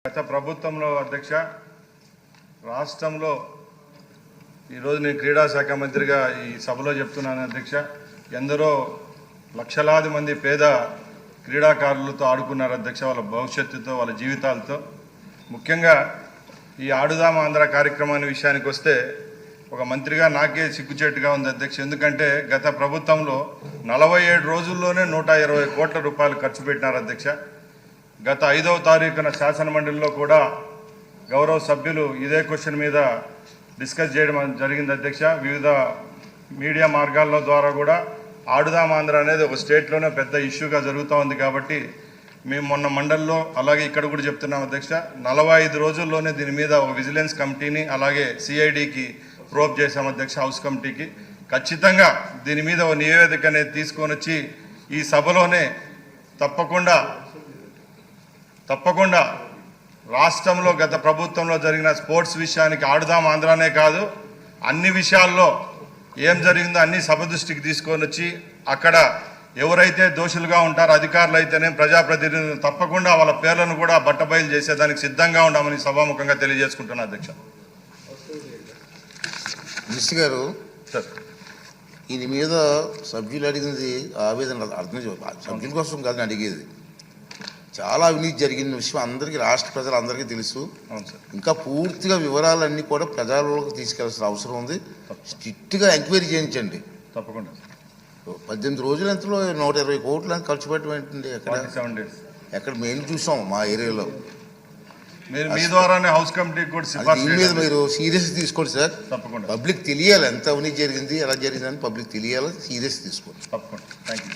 గత ప్రభుత్వంలో అధ్యక్ష రాష్ట్రంలో ఈరోజు నేను క్రీడా శాఖ మంత్రిగా ఈ సభలో చెప్తున్నాను అధ్యక్ష, ఎందరో లక్షలాది మంది పేద క్రీడాకారులతో ఆడుకున్నారు అధ్యక్ష, వాళ్ళ భవిష్యత్తుతో వాళ్ళ జీవితాలతో. ముఖ్యంగా ఈ ఆడుదాం ఆంధ్ర కార్యక్రమాన్ని విషయానికి వస్తే ఒక మంత్రిగా నాకే సిగ్గుచేటుగా ఉంది అధ్యక్ష. ఎందుకంటే గత ప్రభుత్వంలో 47 రోజుల్లోనే 120 కోట్ల రూపాయలు ఖర్చు పెట్టినారు అధ్యక్ష. గత 5వ తారీఖున శాసనమండలిలో కూడా గౌరవ సభ్యులు ఇదే క్వశ్చన్ మీద డిస్కస్ చేయడం జరిగింది అధ్యక్ష. వివిధ మీడియా మార్గాల ద్వారా కూడా ఆడుదాం ఆంధ్ర అనేది ఒక స్టేట్లోనే పెద్ద ఇష్యూగా జరుగుతూ ఉంది. కాబట్టి మేము మొన్న మండలిలో అలాగే ఇక్కడ కూడా చెప్తున్నాం అధ్యక్ష, 45 రోజుల్లోనే దీని మీద ఒక విజిలెన్స్ కమిటీని అలాగే సిఐడికి ప్రోబ్ చేశాం అధ్యక్ష, హౌస్ కమిటీకి. ఖచ్చితంగా దీని మీద ఒక నివేదిక అనేది తీసుకొని వచ్చి ఈ సభలోనే తప్పకుండా రాష్ట్రంలో గత ప్రభుత్వంలో జరిగిన స్పోర్ట్స్ విషయానికి ఆడుదాం ఆంధ్రానే కాదు అన్ని విషయాల్లో ఏం జరిగిందో అన్ని సభ దృష్టికి తీసుకొని వచ్చి అక్కడ ఎవరైతే దోషులుగా ఉంటారో అధికారులు అయితేనే ప్రజాప్రతినిధులు తప్పకుండా వాళ్ళ పేర్లను కూడా బట్టబయలు చేసేదానికి సిద్ధంగా ఉన్నామని సభాముఖంగా తెలియజేసుకుంటున్నా అధ్యక్ష. మినిస్టర్ గారు, సార్ దీని మీద సభ్యులు అడిగినది ఆవేదన అర్థం సభ్యుల కోసం కాదని అడిగేది. చాలా అవినీతి జరిగిన విషయం అందరికీ రాష్ట్ర ప్రజలందరికీ తెలుసు. ఇంకా పూర్తిగా వివరాలన్నీ కూడా ప్రజల్లోకి తీసుకెళ్లాల్సిన అవసరం ఉంది. స్ట్రిక్ట్గా ఎంక్వైరీ చేయించండి తప్పకుండా. 18 రోజుల ఎంతలో 120 కోట్లు ఖర్చు పెట్టడం ఏంటండి? ఎక్కడ మేము చూసాం మా ఏరియాలో. మీ ద్వారానే హౌస్ కమిటీకి కూడా దీని మీద మీరు సీరియస్ తీసుకోండి సార్. తప్పకుండా పబ్లిక్ తెలియాలి ఎంత అవినీతి జరిగింది, ఎలా జరిగిందని పబ్లిక్ తెలియాలి. సీరియస్ తీసుకోండి. తప్పకుండా. Thank you.